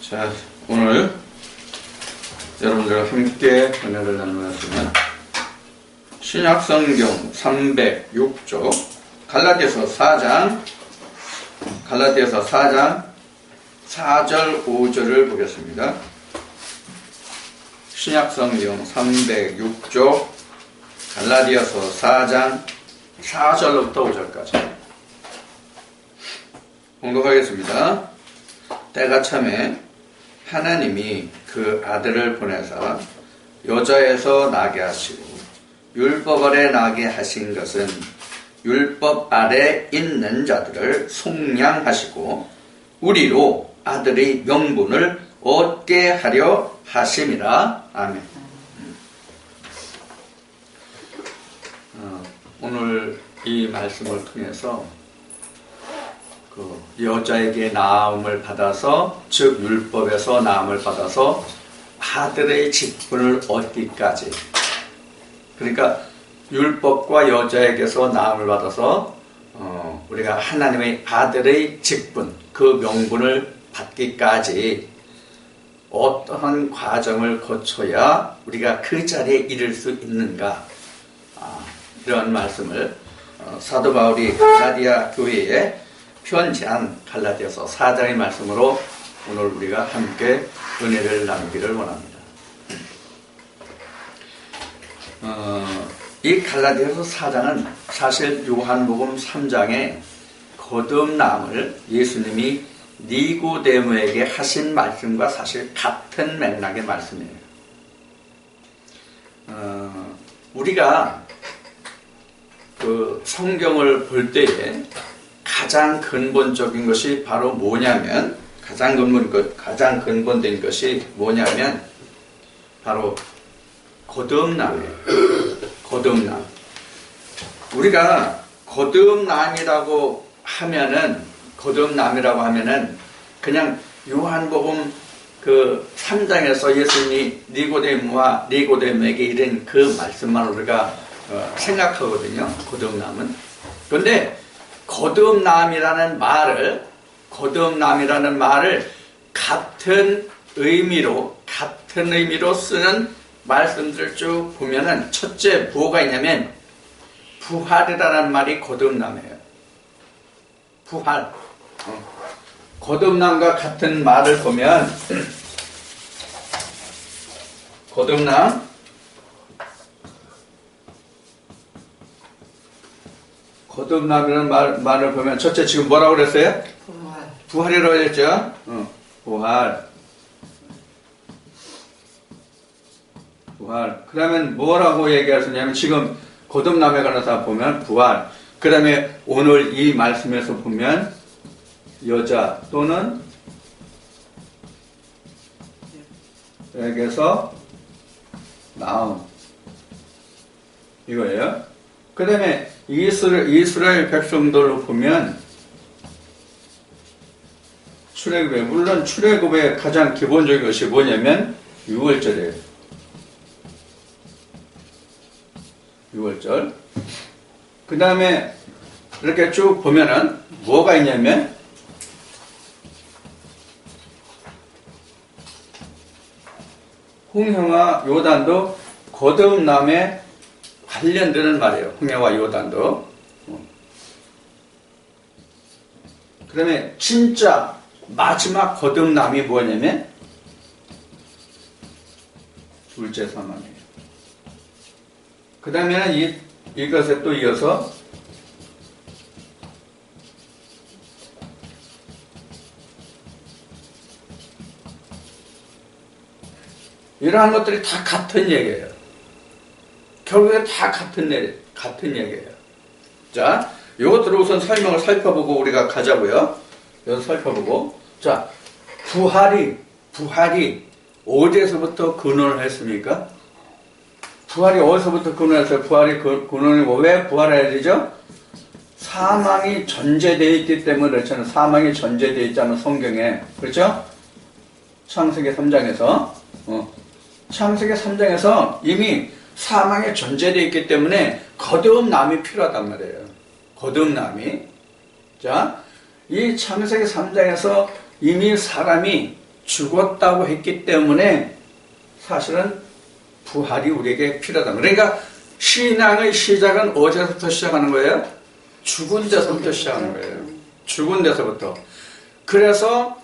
자, 오늘 여러분들과 함께 은혜를 나누었으면 신약성경 306쪽 갈라디아서 4장 4절 5절을 보겠습니다. 신약성경 306쪽 갈라디아서 4장 4절부터 5절까지 공독하겠습니다. 때가 참에 하나님이 그 아들을 보내사 여자에서 나게 하시고 율법 아래 나게 하신 것은 율법 아래 있는 자들을 속량하시고 우리로 아들의 명분을 얻게 하려 하심이라. 아멘. 오늘 이 말씀을 통해서 그 여자에게 나음을 받아서, 즉 율법에서 나음을 받아서 아들의 직분을 얻기까지, 그러니까 율법과 여자에게서 나음을 받아서 우리가 하나님의 아들의 직분, 그 명분을 받기까지 어떠한 과정을 거쳐야 우리가 그 자리에 이를 수 있는가, 이런 말씀을 사도 바울이 갈라디아 교회에 편지한 갈라디아서 4장의 말씀으로 오늘 우리가 함께 은혜를 나누기를 원합니다. 이 갈라디아서 4장은 사실 요한복음 3장에 거듭남을 예수님이 니고데모에게 하신 말씀과 사실 같은 맥락의 말씀이에요. 우리가 그 성경을 볼 때에 가장 근본적인 것이 바로 뭐냐면, 가장 근본된 것이 뭐냐면 바로 거듭남이에요. 거듭남. 우리가 거듭남이라고 하면은 그냥 요한복음 그 3장에서 예수님이 니고데모에게 이른 그 말씀만 우리가 생각하거든요. 거듭남은. 그런데 거듭남이라는 말을 같은 의미로 쓰는 말씀들을 쭉 보면은, 첫째 뭐가 있냐면 부활이라는 말이 거듭남이에요. 부활. 거듭남과 같은 말을 보면 거듭남이라는 말을 보면, 첫째 지금 뭐라고 그랬어요? 부활이라고 했죠? 부활. 그 다음에 뭐라고 얘기하셨냐면, 지금 거듭남에 관해서 보면 부활. 그 다음에 오늘 이 말씀에서 보면 여자 또는 에게서 나음, 이거예요. 그 다음에 이스라엘 백성들로 보면 출애굽에, 물론 출애굽의 가장 기본적인 것이 뭐냐면 6월절이에요. 6월절. 그 다음에 이렇게 쭉 보면은 뭐가 있냐면 홍해와 요단도 거듭남에 관련되는 말이에요. 홍해와 요단도. 그 다음에 진짜 마지막 거듭남이 뭐냐면 둘째 사망이에요. 그 다음에는 이것에 또 이어서 이러한 것들이 다 같은 얘기예요. 결국에 다 같은 얘기예요. 자, 이것들을 우선 설명을 살펴보고 우리가 가자고요. 여기서 살펴보고. 자, 부활이 어디에서부터 근원을 했습니까? 부활이 어디서부터 근원했어요? 부활이 근원이 왜 부활해야 되죠? 사망이 전제되어 있기 때문에 그렇잖아요. 사망이 전제되어 있잖아요, 성경에. 그렇죠? 창세기 3장에서. 창세기 3장에서 이미 사망에 전제되어 있기 때문에 거듭남이 필요하단 말이에요. 거듭남이. 자, 이 창세기 3장에서 이미 사람이 죽었다고 했기 때문에 사실은 부활이 우리에게 필요하다. 그러니까 신앙의 시작은 어디서부터 시작하는 거예요? 죽은 데서부터 시작하는 거예요. 죽은 데서부터. 그래서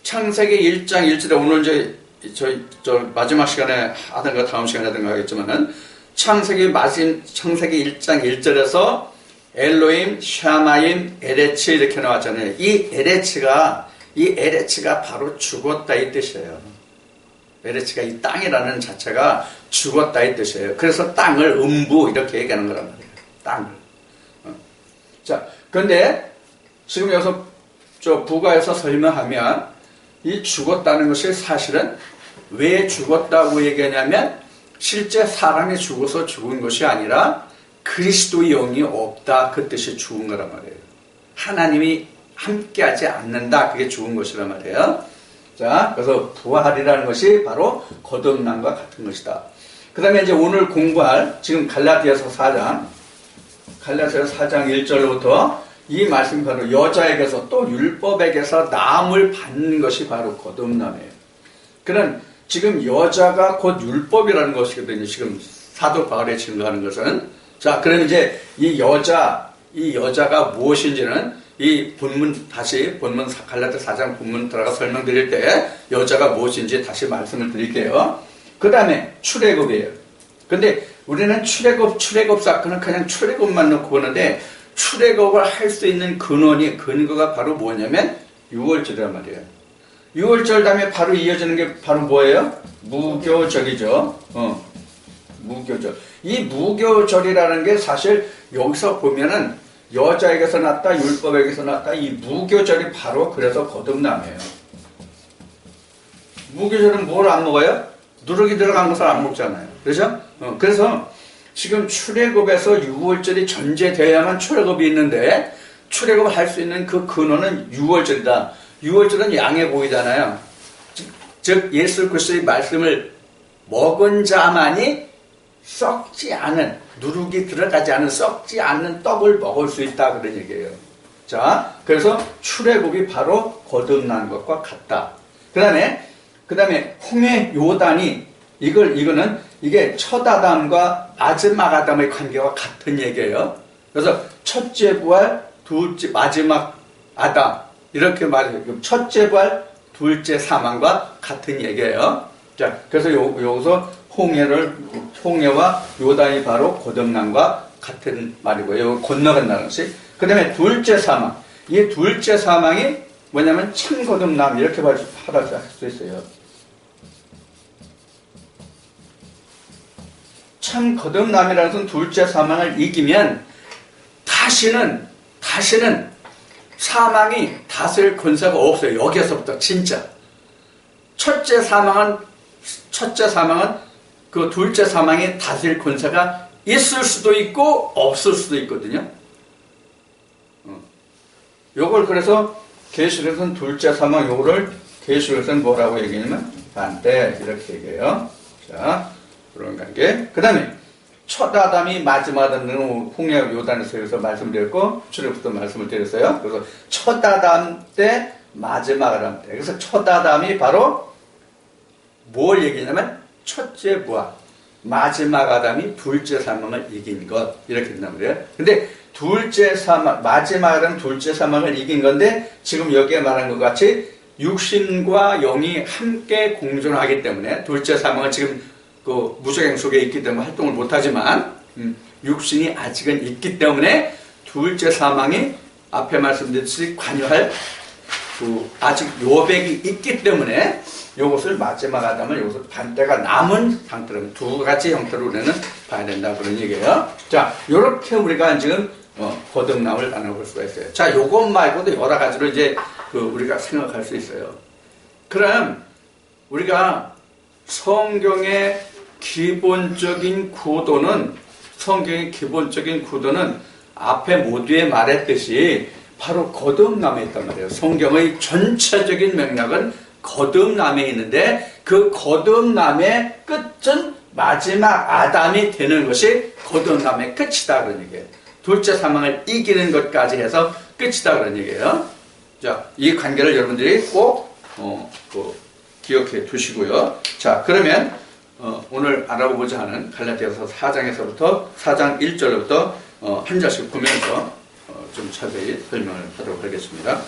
창세기 1장 1절에 오늘 이제 저 마지막 시간에 하든가 다음 시간에 하든가 하겠지만은 창세기 1장 1절에서 엘로임, 샤마임, 에레츠 이렇게 나왔잖아요. 이 에레츠가 바로 죽었다 이 뜻이에요. 에레츠가 이 땅이라는 자체가 죽었다 이 뜻이에요. 그래서 땅을 음부 이렇게 얘기하는 거란 말이에요. 땅을. 자, 그런데 지금 여기서 저 부가에서 설명하면 이 죽었다는 것이 사실은 왜 죽었다고 얘기하냐면 실제 사람이 죽어서 죽은 것이 아니라 그리스도의 영이 없다 그 뜻이 죽은 거란 말이에요. 하나님이 함께하지 않는다 그게 죽은 것이란 말이에요. 자, 그래서 부활이라는 것이 바로 거듭남과 같은 것이다. 그 다음에 이제 오늘 공부할 지금 갈라디아서 4장 1절부터 이 말씀이 바로 여자에게서 또 율법에게서 나음을 받는 것이 바로 거듭남이에요. 그런 지금 여자가 곧 율법이라는 것이거든요. 지금 사도 바울이 증거하는 것은. 자, 그럼 이제 이 여자가 무엇인지는 이 본문 갈라디아 4장 본문 들어가 설명드릴 때 여자가 무엇인지 다시 말씀을 드릴게요. 그 다음에 출애굽이에요. 근데 우리는 출애굽 사건은 그냥 출애굽만 놓고 보는데 출애굽을 할 수 있는 근거가 바로 뭐냐면 유월절이란 말이에요. 유월절 다음에 바로 이어지는 게 바로 뭐예요? 무교절이죠. 무교절. 이 무교절이라는 게 사실 여기서 보면은 여자에게서 났다, 율법에게서 났다, 이 무교절이 바로 그래서 거듭남이에요. 무교절은 뭘 안 먹어요? 누룩이 들어간 것을 안 먹잖아요. 그렇죠? 그래서 지금 출애굽에서 유월절이 전제되어야만 출애굽이 있는데 출애굽을 할 수 있는 그 근원은 유월절이다. 유월절은 양의 고기잖아요. 즉 예수 그리스도의 말씀을 먹은 자만이 썩지 않은 누룩이 들어가지 않은 썩지 않는 떡을 먹을 수 있다 그런 얘기예요. 자, 그래서 출애굽이 바로 거듭난 것과 같다. 그다음에 홍해 요단이 이게 첫 아담과 마지막 아담의 관계와 같은 얘기예요. 그래서 첫째 부활, 마지막 아담 이렇게 말해요. 첫째 부활, 둘째 사망과 같은 얘기예요. 자, 그래서 여기서 홍해와 요단이 바로 거듭남과 같은 말이고요. 건너간다는 것이. 그 다음에 둘째 사망. 이 둘째 사망이 뭐냐면 참 거듭남 이렇게 할 수 있어요. 참 거듭남이라는 것은 둘째 사망을 이기면 다시는 사망이 다스릴 권세가 없어요. 여기에서부터 진짜. 첫째 사망은 그 둘째 사망이 다스릴 권세가 있을 수도 있고 없을 수도 있거든요. 요걸 그래서 계시록에서는 둘째 사망 요거를 계시록에서는 뭐라고 얘기하냐면 반대 이렇게 얘기해요. 자, 그런 관계. 그 다음에 첫 아담이 마지막 아담은 홍해 요단에서 여기서 말씀드렸고 출애굽부터 말씀을 드렸어요. 그래서 첫 아담 때 마지막 아담 때. 그래서 첫 아담이 바로 뭘 얘기냐면 첫째 부활, 마지막 아담이 둘째 사망을 이긴 것 이렇게 된단 말이에요. 근데 마지막 아담 둘째 사망을 이긴 건데 지금 여기에 말한 것 같이 육신과 영이 함께 공존하기 때문에 둘째 사망은 지금 그 무적행 속에 있기 때문에 활동을 못하지만 육신이 아직은 있기 때문에 둘째 사망이 앞에 말씀드렸듯이 관여할 아직 요백이 있기 때문에 이것을 마지막 아담을 여기서 반대가 남은 상태로 두 가지 형태로 우리는 봐야 된다 그런 얘기예요. 자, 이렇게 우리가 지금 거듭남을 나눠볼 수가 있어요. 자, 요것 말고도 여러 가지로 이제 우리가 생각할 수 있어요. 그럼 우리가 성경의 기본적인 구도는 앞에 모두에 말했듯이 바로 거듭남에 있단 말이에요. 성경의 전체적인 맥락은 거듭남에 있는데 그 거듭남의 끝은 마지막 아담이 되는 것이 거듭남의 끝이다 그런 얘기예요. 둘째 사망을 이기는 것까지 해서 끝이다 그런 얘기예요. 자, 이 관계를 여러분들이 꼭 기억해 두시고요. 자, 그러면 오늘 알아보고자 하는 갈라디아서 4장에서부터 4장 1절부터 한 절씩 보면서 좀 자세히 설명을 하도록 하겠습니다.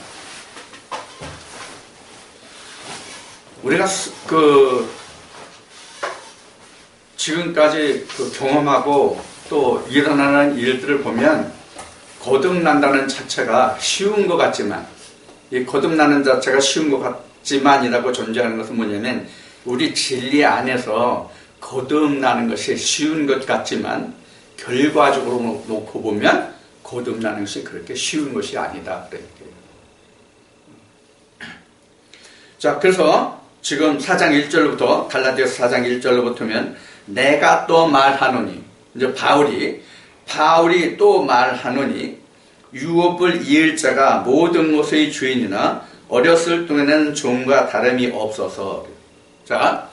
우리가 지금까지 경험하고 또 일어나는 일들을 보면 거듭난다는 자체가 쉬운 것 같지만, 이 거듭나는 자체가 쉬운 것 같지만이라고 존재하는 것은 뭐냐면, 우리 진리 안에서 거듭나는 것이 쉬운 것 같지만 결과적으로 놓고 보면 거듭나는 것이 그렇게 쉬운 것이 아니다. 자, 그래서 지금 4장 1절부터 갈라디아서 4장 1절로부터면 내가 또 말하노니, 이제 바울이 또 말하노니 유업을 이을 자가 모든 것의 주인이나 어렸을 동에는 종과 다름이 없어서. 자,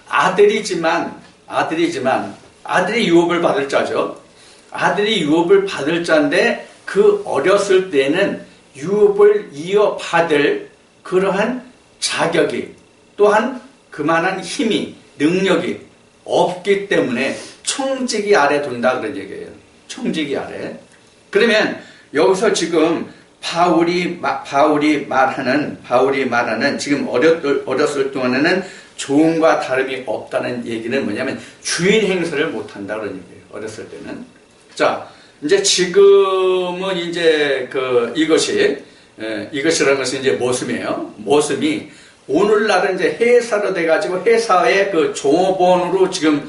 아들이지만 아들이 유업을 받을 자죠. 아들이 유업을 받을 자인데 그 어렸을 때는 유업을 이어받을 그러한 자격이 또한 그만한 힘이 능력이 없기 때문에 총직이 아래 둔다 그런 얘기예요. 총직이 아래. 그러면 여기서 지금 바울이 말하는 지금 어렸을 동안에는 종과 다름이 없다는 얘기는 뭐냐면 주인 행세를 못한다 그런 얘기예요. 어렸을 때는. 자, 이제 지금은 이제 이것이라는 것은 이제 모습이에요. 모습이 오늘날은 이제 회사로 돼가지고 회사의 종업원으로 지금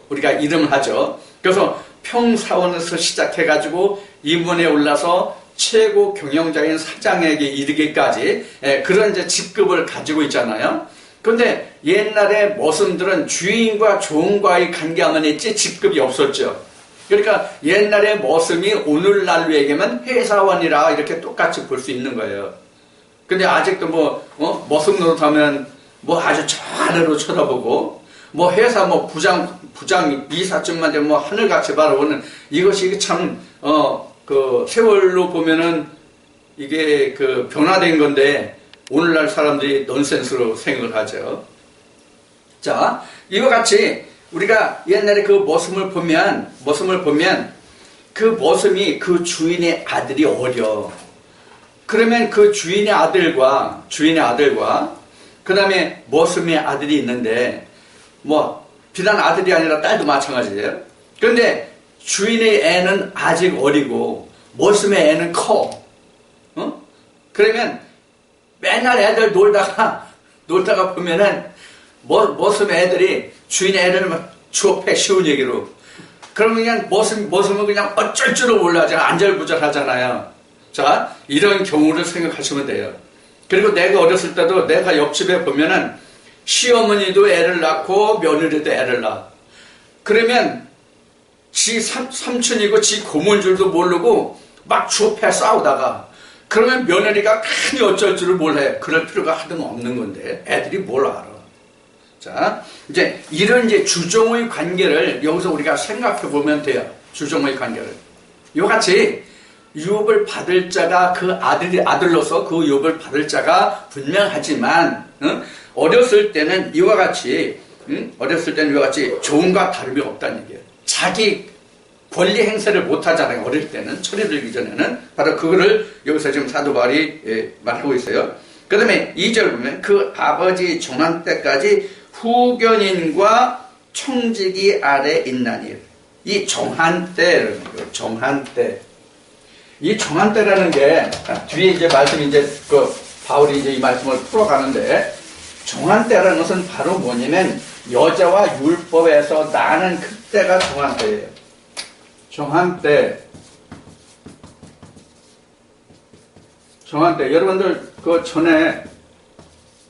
우리가 이름을 하죠. 그래서 평사원에서 시작해가지고 임원에 올라서 최고 경영자인 사장에게 이르기까지 그런 이제 직급을 가지고 있잖아요. 그런데 옛날에 모습들은 주인과 종과의 관계만 했지 직급이 없었죠. 그러니까 옛날의 모습이 오늘날로 얘기하면 회사원이라 이렇게 똑같이 볼 수 있는 거예요. 근데 아직도 모습 노릇하면 아주 저 아래로 쳐다보고 회사 부장 이사쯤만 되면 하늘같이 바라보는 이것이 참 세월로 보면은 이게 변화된 건데 오늘날 사람들이 넌센스로 생각을 하죠. 자, 이와 같이 우리가 옛날에 그 모습을 보면 그 모습이 그 주인의 아들이 어려. 그러면 그 주인의 아들과 그 다음에 모습의 아들이 있는데 비단 아들이 아니라 딸도 마찬가지예요. 그런데 주인의 애는 아직 어리고 모습의 애는 커. 그러면 맨날 애들 놀다가 보면은 모습의 애들이 주인의 애를 추업해 쉬운 얘기로. 그러면 그냥 모습은 그냥 어쩔 줄을 몰라죠. 안절부절하잖아요. 자, 이런 경우를 생각하시면 돼요. 그리고 내가 어렸을 때도 내가 옆집에 보면은 시어머니도 애를 낳고 며느리도 애를 낳아. 그러면 지 삼촌이고 지 고모인 줄도 모르고 막 추업해 싸우다가 그러면 며느리가 큰히 어쩔 줄을 몰라요. 그럴 필요가 하등 없는 건데 애들이 뭘 알아. 자, 이제 이런 주종의 관계를 여기서 우리가 생각해 보면 돼요. 주종의 관계를. 이같이 유업을 받을 자가 그 아들로서 그 유업을 받을 자가 분명하지만, 어렸을 때는 이와 같이 종과 다름이 없다는 얘기예요. 자기 권리 행사를 못 하잖아요. 어릴 때는, 철이 들기 전에는. 바로 그거를 여기서 지금 사도 바울이 말하고 있어요. 그 다음에 2절 보면 그 아버지 종한 때까지 후견인과 총직이 아래 있나니. 이 종한 때. 이 종한 때라는 게 뒤에 이제 말씀이 바울이 이 말씀을 풀어가는데, 종한 때라는 것은 바로 뭐냐면 여자와 율법에서 나는 그때가 종한 때예요. 종한 때. 여러분들 전에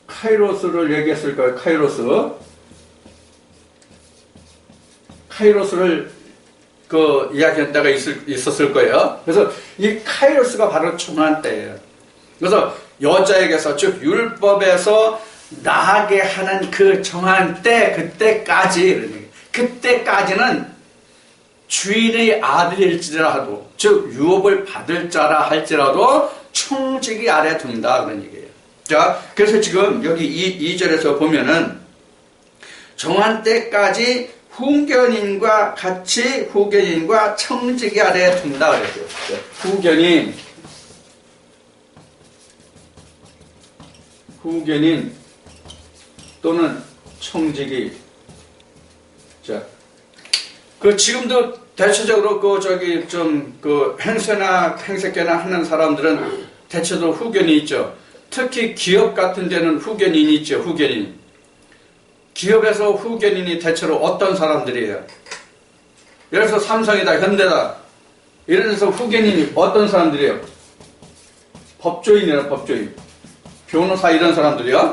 카이로스를 얘기했을 거예요. 카이로스를 이야기한 때가 있었을 거예요. 그래서 이 카이로스가 바로 종한 때예요. 그래서 여자에게서, 즉 율법에서 나게 하는 그 정한 때, 그때까지는 주인의 아들일지라도, 즉 유업을 받을 자라 할지라도 총직이 아래 둔다 그런 얘기예요. 자, 그래서 지금 여기 2절에서 보면은 정한 때까지 후견인과 같이 후견인과 청지기 아래에 둔다 그랬어요. 후견인 또는 청지기. 자, 그 지금도 대체적으로 행세계나 하는 사람들은 대체적으로 후견이 있죠. 특히 기업 같은 데는 후견인이 있죠. 후견인. 기업에서 후견인이 대체로 어떤 사람들이에요? 예를 들어서 삼성이다, 현대다. 이런 데서 후견인이 어떤 사람들이에요? 법조인이라 법조인. 변호사 이런 사람들이요.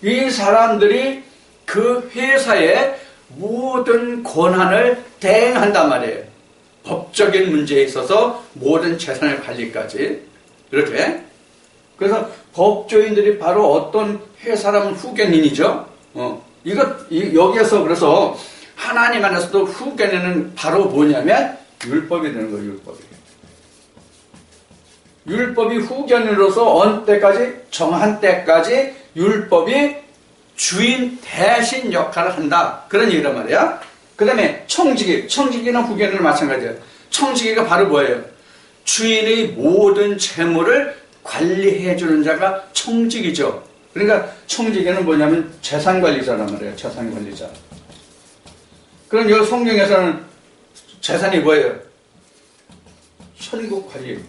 이 사람들이 그 회사의 모든 권한을 대행한단 말이에요. 법적인 문제에 있어서 모든 재산의 관리까지. 이렇게. 그래서 법조인들이 바로 어떤 회사라면 후견인이죠. 여기에서 그래서 하나님 안에서도 후견인은 바로 뭐냐면 율법이 되는 거예요, 율법이. 율법이 후견인으로서 어느 때까지? 정한 때까지 율법이 주인 대신 역할을 한다. 그런 얘기란 말이야. 그 다음에 청지기는 후견인은 마찬가지예요. 청지기가 바로 뭐예요? 주인의 모든 재물을 관리해주는 자가 청지기죠. 그러니까 청지기는 뭐냐면 재산관리자란 말이에요. 재산관리자. 그럼 여기 성경에서는 재산이 뭐예요? 천국 관리.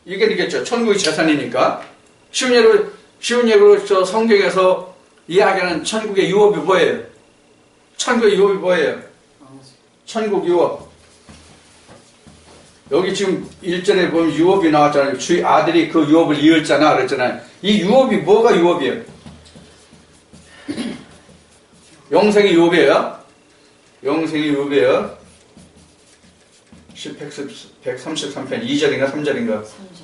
이게 되겠죠. 천국이 재산이니까. 쉬운 예로 저 성경에서 이야기하는 천국의 유업이 뭐예요? 천국의 유업이 뭐예요? 천국 유업. 여기 지금 1절에 보면 유업이 나왔잖아요. 주의 아들이 그 유업을 이을잖아. 그랬잖아요. 이 유업이 뭐가 유업이에요? 영생이 유업이에요. 영생이 유업이에요. 133편 2절인가 3절인가? 3절.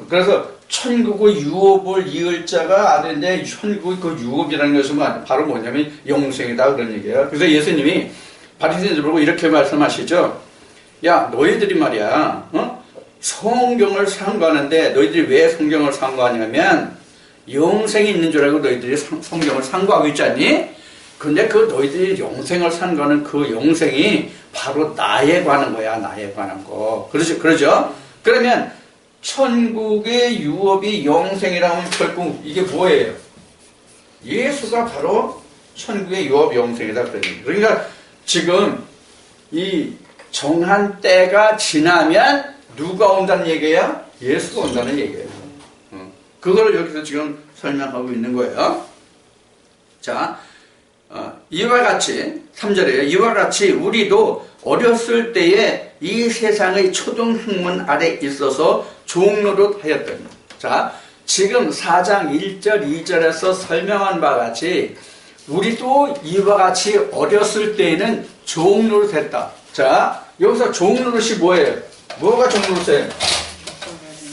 그래서 천국의 유업을 이을 자가 아들인데 천국의 그 유업이라는 것은 바로 뭐냐면 영생이다 그런 얘기예요. 그래서 예수님이 바리새인들 보고 이렇게 말씀하시죠. 야, 너희들이 말이야, 성경을 상고하는데 너희들이 왜 성경을 상고하냐면 영생이 있는 줄 알고 너희들이 성경을 상고하고 있지 않니? 근데 그 너희들이 영생을 상고하는 그 영생이 바로 나에 관한 거야, 나에 관한 거. 그러죠? 그러면 천국의 유업이 영생이라면 결국 이게 뭐예요? 예수가 바로 천국의 유업 영생이다. 그러니까 지금 이 정한 때가 지나면 누가 온다는 얘기예요? 예수가 온다는 얘기예요. 그걸 여기서 지금 설명하고 있는 거예요. 자, 이와 같이 3절에 이와 같이 우리도 어렸을 때에 이 세상의 초등학문 아래 있어서 종노릇 하였더니. 자, 지금 4장 1절 2절에서 설명한 바와 같이 우리도 이와 같이 어렸을 때에는 종노릇 했다. 자, 여기서 종노릇이 뭐예요? 뭐가 종노릇이에요?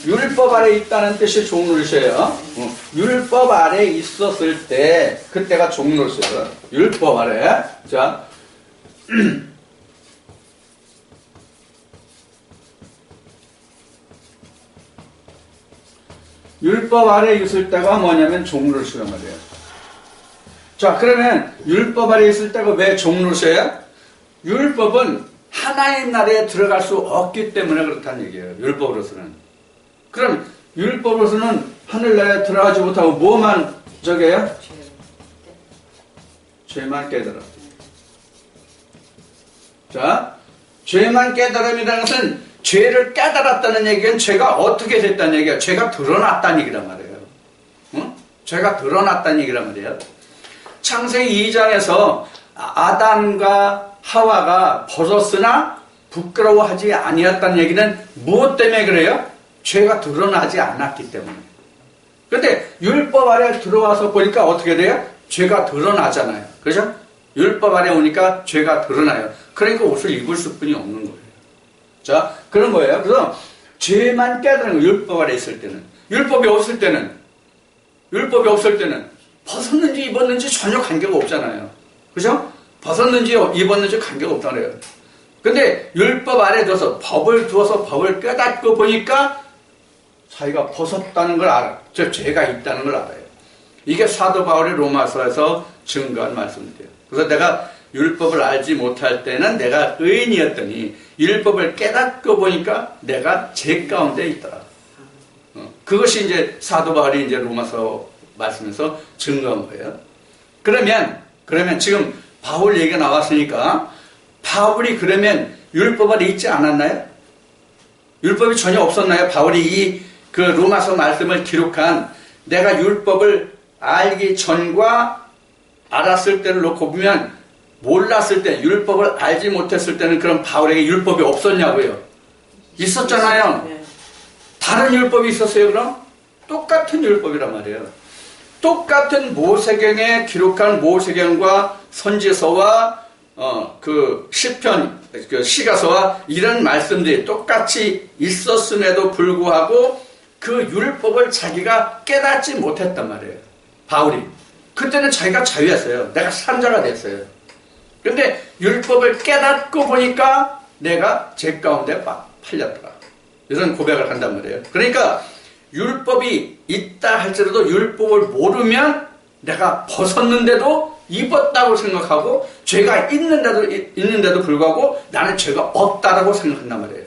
율법 아래 있다는 뜻이 종노릇이에요. 율법 아래 있었을 때 그때가 종노릇이에요. 율법 아래. 자, 율법 아래 있을 때가 뭐냐면 종노릇이란 말이에요. 자, 그러면 율법 아래 있을 때가 왜 종노릇이에요? 율법은 하나님 나라에 들어갈 수 없기 때문에 그렇다는 얘기예요. 율법으로서는. 그럼 율법으로서는 하늘나라에 들어가지 못하고 뭐만 저게요? 죄만 깨달아. 자, 죄만 깨달음이라는 것은 죄를 깨달았다는 얘기는 죄가 어떻게 됐다는 얘기야? 죄가 드러났다는 얘기란 말이에요. 응? 죄가 드러났다는 얘기란 말이에요. 창세기 2장에서 아담과 하와가 벗었으나 부끄러워하지 아니었다는 얘기는 무엇 때문에 그래요? 죄가 드러나지 않았기 때문에. 근데 율법 아래 들어와서 보니까 어떻게 돼요? 죄가 드러나잖아요. 그렇죠? 율법 아래 오니까 죄가 드러나요. 그러니까 옷을 입을 수뿐이 없는 거예요. 자, 그런 거예요. 그래서 죄만 깨달은 거예요. 율법 아래 있을 때는. 율법이 없을 때는 벗었는지 입었는지 전혀 관계가 없잖아요. 그죠? 벗었는지 입었는지 관계가 없다고 그래요. 근데 율법 아래 둬서 법을 두어서 법을 깨닫고 보니까 자기가 벗었다는 걸 알아. 저 죄가 있다는 걸 알아요. 이게 사도 바울이 로마서에서 증거한 말씀이에요. 그래서 내가 율법을 알지 못할 때는 내가 의인이었더니 율법을 깨닫고 보니까 내가 죄 가운데 있더라. 그것이 이제 사도 바울이 이제 로마서 말씀에서 증거한 거예요. 그러면 지금 바울 얘기가 나왔으니까 바울이 그러면 율법 아래 있지 않았나요? 율법이 전혀 없었나요? 바울이 그 로마서 말씀을 기록한 내가 율법을 알기 전과 알았을 때를 놓고 보면 몰랐을 때, 율법을 알지 못했을 때는 그럼 바울에게 율법이 없었냐고요? 있었잖아요. 다른 율법이 있었어요, 그럼? 똑같은 율법이란 말이에요. 똑같은 모세경에 기록한 모세경과 선지서와 그 시편, 그 시가서와 이런 말씀들이 똑같이 있었음에도 불구하고 그 율법을 자기가 깨닫지 못했단 말이에요. 바울이. 그때는 자기가 자유했어요. 내가 산자가 됐어요. 그런데 율법을 깨닫고 보니까 내가 죄 가운데 팔렸더라. 이런 고백을 한단 말이에요. 그러니까 율법이 있다 할지라도 율법을 모르면 내가 벗었는데도 입었다고 생각하고 죄가 있는데도 불구하고 나는 죄가 없다라고 생각한단 말이에요.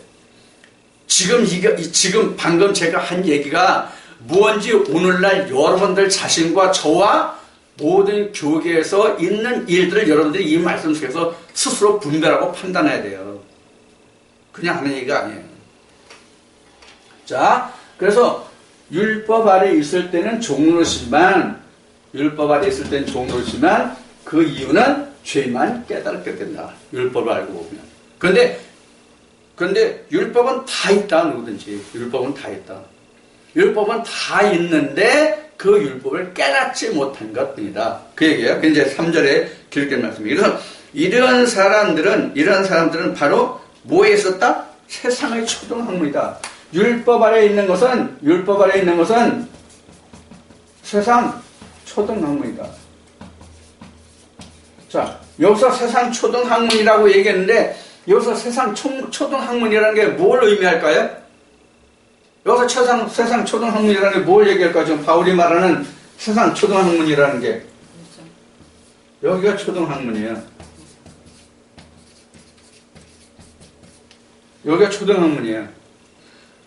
지금 방금 제가 한 얘기가 무언지 오늘날 여러분들 자신과 저와 모든 교계에서 있는 일들을 여러분들이 이 말씀 속에서 스스로 분별하고 판단해야 돼요. 그냥 하는 얘기가 아니에요. 자, 그래서 율법 아래 있을 때는 종로지만 율법 아래 있을 때는 종로지만 그 이유는 죄만 깨닫게 된다. 율법을 알고 보면. 그런데 율법은 다 있다. 누구든지 율법은 다 있다. 율법은 다 있는데 그 율법을 깨닫지 못한 것뿐이다. 그 얘기예요. 그 이제 3절에 기록된 말씀이에요. 그래서 이런 사람들은 바로 뭐에 있었다? 세상의 초등학문이다. 율법 아래 있는 것은 세상 초등학문이다. 자, 여기서 세상 초등학문이라고 얘기했는데 여기서 세상 초등학문이라는 게 뭘 의미할까요? 여기서 세상 초등학문이라는 게 뭘 얘기할까요? 지금 바울이 말하는 세상 초등학문이라는 게 여기가 초등학문이에요. 여기가 초등학문이에요.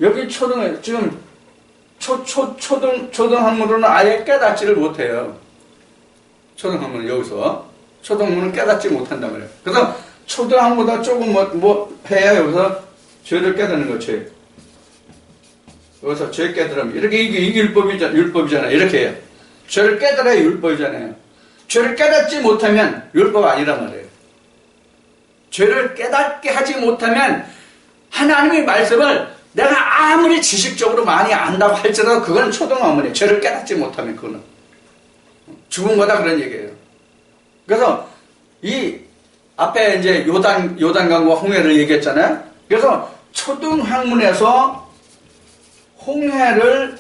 여기 지금 초등학문으로는 아예 깨닫지를 못해요. 초등학문은 여기서 초등학문은 깨닫지 못한단 말이에요. 그래서 초등학문보다 조금 뭐 해야 여기서 죄를 깨닫는 거지. 여기서 죄 깨달으면 이렇게 이게 율법이잖아요. 이렇게 해요. 죄를 깨달아야 율법이잖아요. 죄를 깨닫지 못하면 율법 아니란 말이에요. 죄를 깨닫게 하지 못하면 하나님의 말씀을 내가 아무리 지식적으로 많이 안다고 할지라도 그건 초등학문이에요. 죄를 깨닫지 못하면 그거는 죽은 거다 그런 얘기예요. 그래서 이 앞에 이제 요단강과 홍해를 얘기했잖아요. 그래서 초등학문에서 홍해를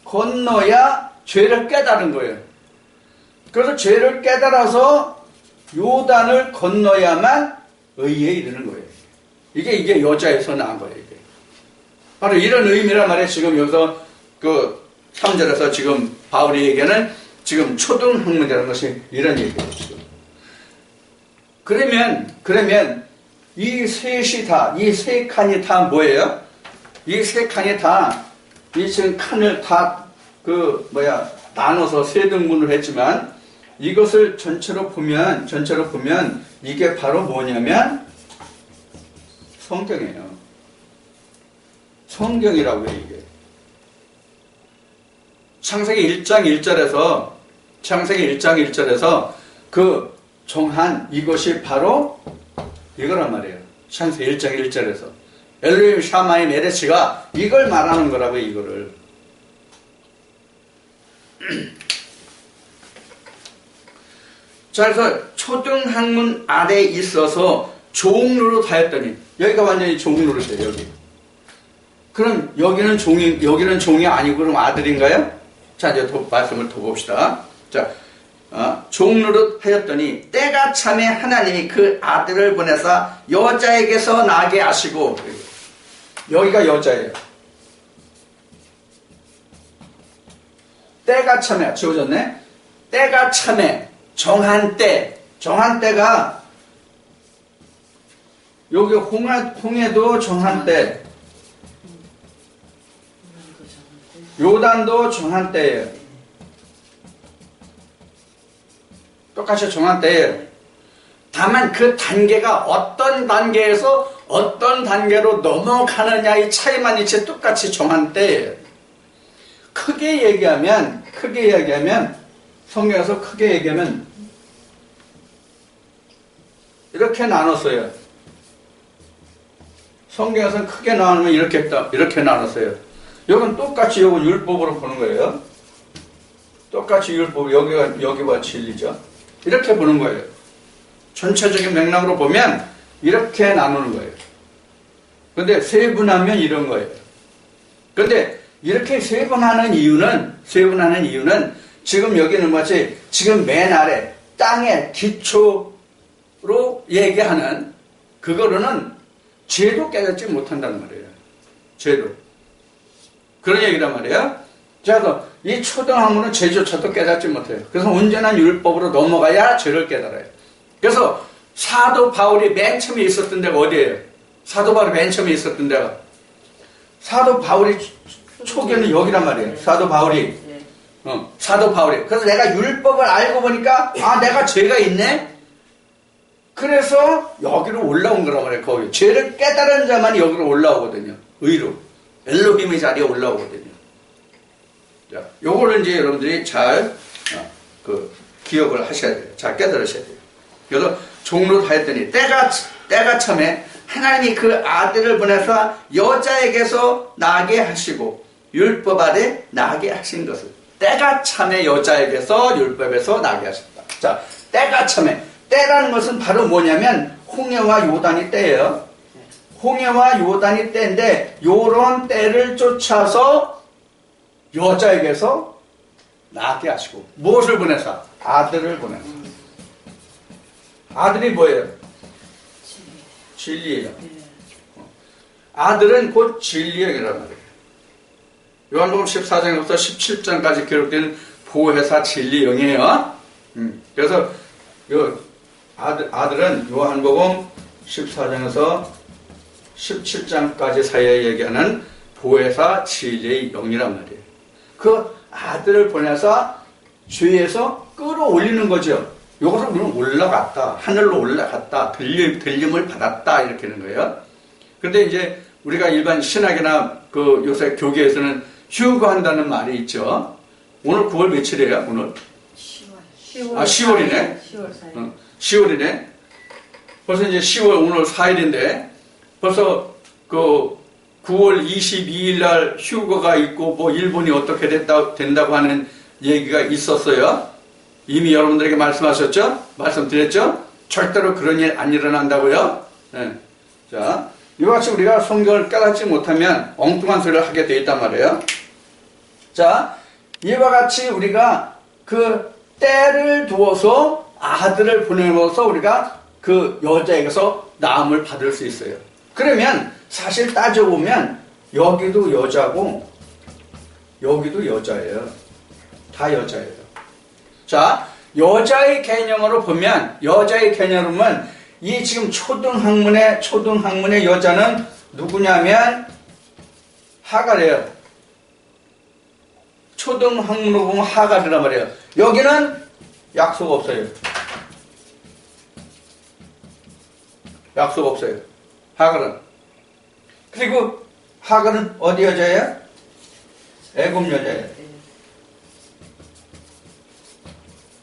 건너야 죄를 깨달은 거예요. 그래서 죄를 깨달아서 요단을 건너야만 의에 이르는 거예요. 이게 여자에서 나온 거예요. 이게. 바로 이런 의미란 말이에요. 지금 여기서 그 3절에서 지금 바울이 얘기하는 지금 초등학문이라는 것이 이런 얘기예요. 지금. 그러면 이 셋이 다, 이 세 칸이 다 뭐예요? 이 세 칸이 다, 이 지금 칸을 다 나눠서 세 등분을 했지만 이것을 전체로 보면 이게 바로 뭐냐면 성경이에요. 성경이라고 해요, 이게. 창세기 1장 1절에서 그 정한 이것이 바로 이거란 말이에요. 창세기 1장 1절에서. 엘로힘 샤마임 에레치가 이걸 말하는 거라고요, 이거를. 자, 그래서 초등학문 아래에 있어서 종로로 하였더니, 여기가 완전히 종로로세요, 여기. 그럼 여기는 종이 아니고 그럼 아들인가요? 자, 이제 말씀을 더 봅시다. 자, 종로로 하였더니 때가 참에 하나님이 그 아들을 보내사 여자에게서 나게 하시고, 여기가 여자예요. 때가 참해. 지워졌네. 때가 참해. 정한 때. 정한 때가 여기 홍해도 정한 때. 요단도 정한 때예요. 똑같이 정한 때예요. 다만 그 단계가 어떤 단계에서 어떤 단계로 넘어가느냐의 차이만 있지 똑같이 정한 때예요. 크게 얘기하면 성경에서 크게 얘기하면 이렇게 나눴어요. 성경에서는 크게 나누면 이렇게 나눴어요. 이건 똑같이 이건 율법으로 보는 거예요. 똑같이 율법, 여기와 진리죠. 이렇게 보는 거예요. 전체적인 맥락으로 보면 이렇게 나누는 거예요. 근데 세분하면 이런 거예요. 근데 이렇게 세분하는 이유는 지금 여기는 마치 지금 맨 아래 땅의 기초로 얘기하는 그거로는 죄도 깨닫지 못한다는 말이에요. 죄도. 그런 얘기란 말이에요. 그래서 이 초등학문은 죄조차도 깨닫지 못해요. 그래서 온전한 율법으로 넘어가야 죄를 깨달아요. 그래서 사도 바울이 맨 처음에 있었던 데가 어디예요? 사도 바울이 맨 처음에 있었던 데가 사도 바울이 초기에는 여기란 말이에요. 사도 바울이. 그래서 내가 율법을 알고 보니까 내가 죄가 있네? 그래서 여기로 올라온 거란 말이에요. 거기. 죄를 깨달은 자만이 여기로 올라오거든요. 의로. 엘로힘의 자리에 올라오거든요. 자, 요거를 이제 여러분들이 잘, 기억을 하셔야 돼요. 잘 깨달으셔야 돼요. 그래서 종로 다 했더니, 때가 참에 하나님이 그 아들을 보내서 여자에게서 나게 하시고, 율법 아래 나게 하신 것을. 때가 참에 여자에게서 율법에서 나게 하셨다. 자, 때가 참에. 때라는 것은 바로 뭐냐면, 홍해와 요단이 때예요. 홍해와 요단이 때인데 요런 때를 쫓아서 여자에게서 낳게 하시고 무엇을 보내서? 아들을 보내서. 아들이 뭐예요? 진리예요. 아들은 곧 진리의 영이란 말이에요. 요한복음 14장부터 17장까지 기록된 보혜사 진리 영이에요. 그래서 요 아들은 요한복음 14장에서 17장까지 사이에 얘기하는 보혜사 진리의 영이란 말이에요. 그 아들을 보내서 죄에서 끌어올리는 거죠. 이것을 우리는 올라갔다, 하늘로 올라갔다, 들림을 받았다 이렇게 하는 거예요. 그런데 이제 우리가 일반 신학이나 그 요새 교계에서는 휴거한다는 말이 있죠. 오늘 9월 며칠이에요? 오늘 10월. 10월이네. 10월 4일. 10월이네. 벌써 이제 10월 오늘 4일인데 벌써 그 9월 22일 날 휴거가 있고 뭐 일본이 어떻게 된다고 하는 얘기가 있었어요. 이미 여러분들에게 말씀하셨죠? 말씀드렸죠? 절대로 그런 일 안 일어난다고요. 네. 자, 이와 같이 우리가 성경을 깨닫지 못하면 엉뚱한 소리를 하게 되어 있단 말이에요. 자, 이와 같이 우리가 그 때를 두어서 아들을 보내면서 우리가 그 여자에게서 낳음을 받을 수 있어요. 그러면 사실 따져보면 여기도 여자고 여기도 여자예요. 다 여자예요. 자, 여자의 개념으로 보면 이 지금 초등학문의 여자는 누구냐면 하갈이에요. 초등학문으로 보면 하갈이란 말이에요. 여기는 약속 없어요. 약속 없어요. 하갈은. 그리고 하갈은 어디 여자예요? 애굽 여자예요.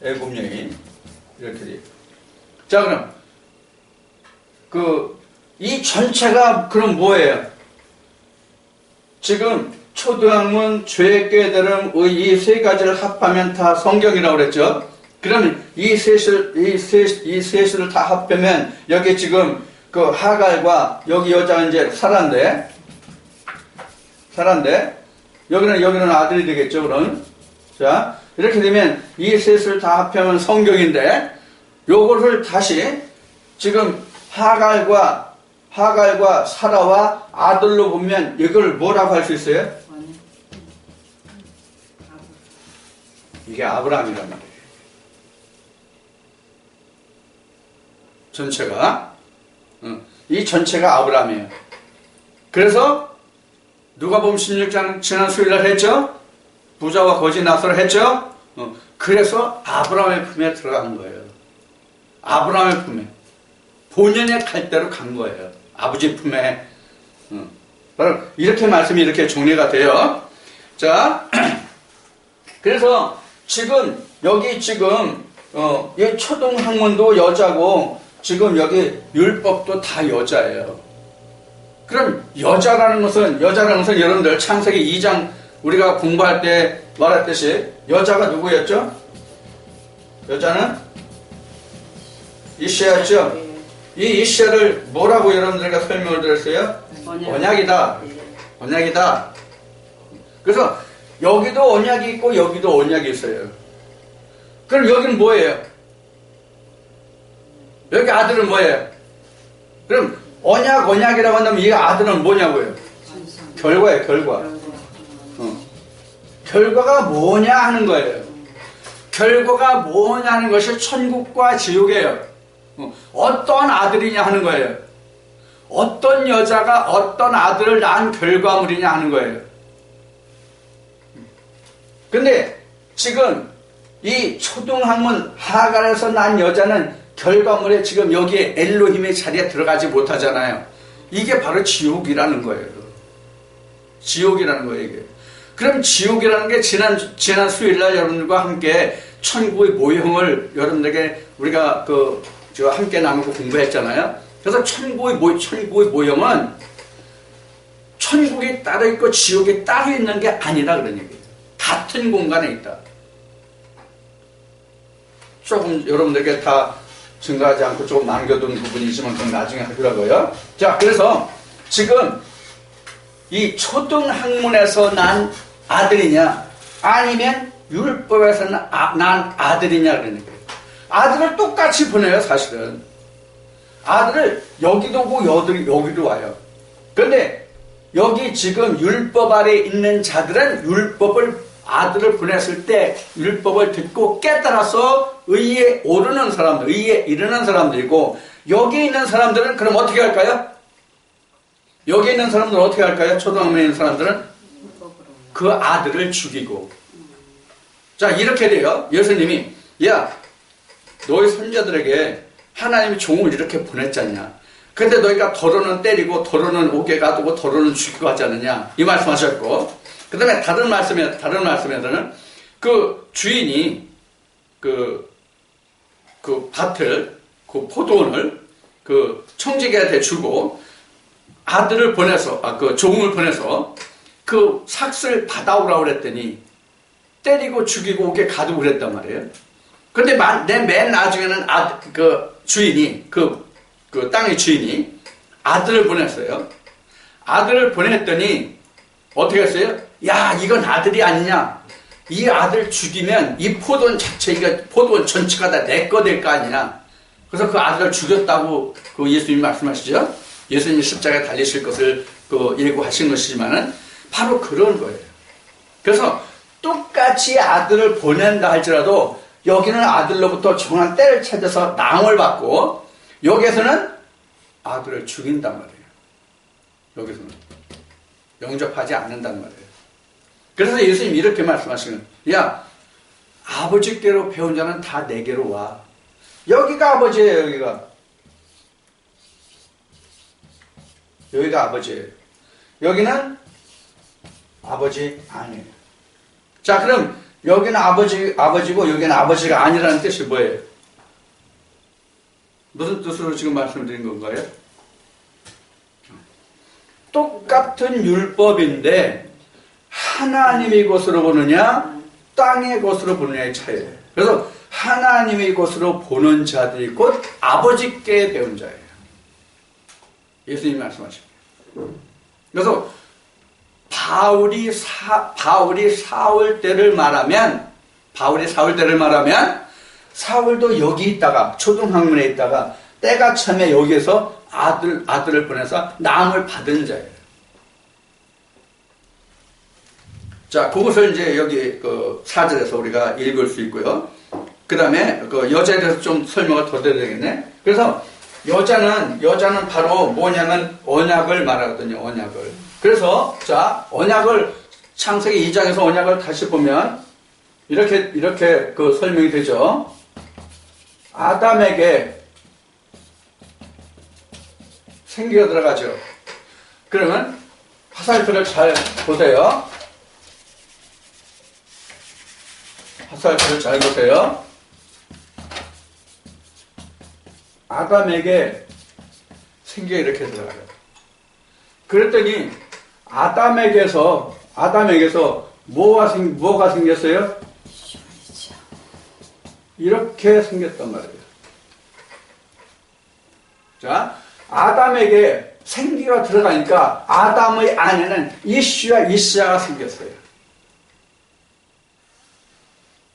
애굽 여인. 이렇게 돼요. 자, 그럼 이 전체가 그럼 뭐예요? 지금 초등학문, 죄 깨달음, 이 세 가지를 합하면 다 성경이라고 그랬죠? 그러면 이 셋을 다 합하면 여기 지금 그 하갈과 여기 여자는 이제 사라인데 여기는 아들이 되겠죠, 그럼. 자, 이렇게 되면 이 셋을 다 합하면 성경인데 요거를 다시 지금 하갈과 사라와 아들로 보면 이걸 뭐라고 할 수 있어요? 이게 아브라함이란 말이에요. 전체가. 이 전체가 아브라함이에요. 그래서 누가복음 16장 지난 수요일날 했죠? 부자와 거지 나서를 했죠? 그래서 아브라함의 품에 들어간 거예요. 아브라함의 품에. 본연의 갈대로 간 거예요. 아버지 품에. 이렇게 말씀이 이렇게 정리가 돼요. 자, 그래서 지금 여기 지금 이 초등학문도 여자고 지금 여기 율법도 다 여자예요. 그럼 여자라는 것은 여러분들 창세기 2장 우리가 공부할 때 말했듯이 여자가 누구였죠? 여자는 이시야였죠? 이 이시야를 뭐라고 여러분들과 설명을 드렸어요? 언약이다. 언약이다. 그래서 여기도 언약이 있고 여기도 언약이 있어요. 그럼 여기는 뭐예요? 여기 아들은 뭐예요? 그럼 언약이라고 한다면 이 아들은 뭐냐고요? 결과예요, 결과. 결과가 뭐냐 하는 거예요. 결과가 뭐냐 하는 것이 천국과 지옥이에요. 어떤 아들이냐 하는 거예요. 어떤 여자가 어떤 아들을 낳은 결과물이냐 하는 거예요. 근데 지금 이 초등학문 하갈에서 난 여자는 결과물에 지금 여기에 엘로힘의 자리에 들어가지 못하잖아요. 이게 바로 지옥이라는 거예요. 지옥이라는 거예요, 이게. 그럼 지옥이라는 게 지난 수요일날 여러분들과 함께 천국의 모형을 여러분들에게 우리가 함께 나누고 공부했잖아요. 그래서 천국의 모형은 천국이 따로 있고 지옥이 따로 있는 게 아니라 그런 얘기예요. 같은 공간에 있다. 조금 여러분들에게 다 증가하지 않고 조금 남겨둔 부분이지만 그건 나중에 하더라고요. 자, 그래서 지금 이 초등학문에서 난 아들이냐 아니면 율법에서 난 아들이냐 그러는 거예요. 아들을 똑같이 보내요, 사실은. 아들을 여기도 오고 여기도 와요. 그런데 여기 지금 율법 아래 있는 자들은 아들을 보냈을 때 율법을 듣고 깨달아서 의에 오르는 사람들, 의에 이르는 사람들이고, 여기 있는 사람들은 그럼 어떻게 할까요? 여기 있는 사람들은 어떻게 할까요? 초등학교에 있는 사람들은 그 아들을 죽이고. 자, 이렇게 돼요. 예수님이, 야, 너희 손자들에게 하나님이 종을 이렇게 보냈잖냐. 근데 너희가 더러는 때리고 더러는 옥에 가두고 더러는 죽이고 하지 않느냐. 이 말씀하셨고, 그 다음에 다른 말씀에서는 그 주인이 그 밭을, 그 포도원을 그 청지기한테 주고 아들을 보내서, 그 종을 보내서 그 삭슬 받아오라고 그랬더니 때리고 죽이고 옥에 가두고 그랬단 말이에요. 근데 맨 나중에는 그 주인이, 그 땅의 주인이 아들을 보냈어요. 아들을 보냈더니 어떻게 했어요? 야, 이건 아들이 아니냐. 이 아들 죽이면 이 포도원 자체, 포도원 전체가 다 내 거 될 거 아니냐. 그래서 그 아들을 죽였다고 그 예수님이 말씀하시죠. 예수님이 십자가에 달리실 것을 예고하신 것이지만은 바로 그런 거예요. 그래서 똑같이 아들을 보낸다 할지라도 여기는 아들로부터 정한 때를 찾아서 낭을 받고 여기에서는 아들을 죽인단 말이에요. 여기서는 영접하지 않는단 말이에요. 그래서 예수님이 이렇게 말씀하시는, 야, 아버지께로 배운 자는 다 내게로 와. 여기가 아버지예요. 여기가 아버지예요. 여기는 아버지 아니에요. 자, 그럼 여기는 아버지고 여기는 아버지가 아니라는 뜻이 뭐예요? 무슨 뜻으로 지금 말씀드린 건가요? 똑같은 율법인데 하나님의 것으로 보느냐 땅의 것으로 보느냐의 차이예요. 그래서 하나님의 것으로 보는 자들이 곧 아버지께 배운 자예요. 예수님이 말씀하십니다. 그래서 바울이 사울 때를 말하면 사울도 여기 있다가 초등학문에 있다가 때가 참에 여기에서 아들을 보내서 남을 받은 자예요. 자, 그것을 이제 여기 그 4절에서 우리가 읽을 수 있고요. 그 다음에 그 여자에 대해서 좀 설명을 더 드려야 되겠네. 그래서 여자는 바로 뭐냐면 언약을 말하거든요. 언약을. 그래서 자, 언약을 창세기 2장에서 언약을 다시 보면 이렇게 그 설명이 되죠. 아담에게 생기가 들어가죠. 그러면 화살표를 잘 보세요. 화살표를 잘 보세요. 아담에게 생기가 이렇게 들어가요. 그랬더니 아담에게서 뭐가 생겼어요? 이렇게 생겼단 말이에요. 자, 아담에게 생기가 들어가니까 아담의 안에는 이슈가 생겼어요.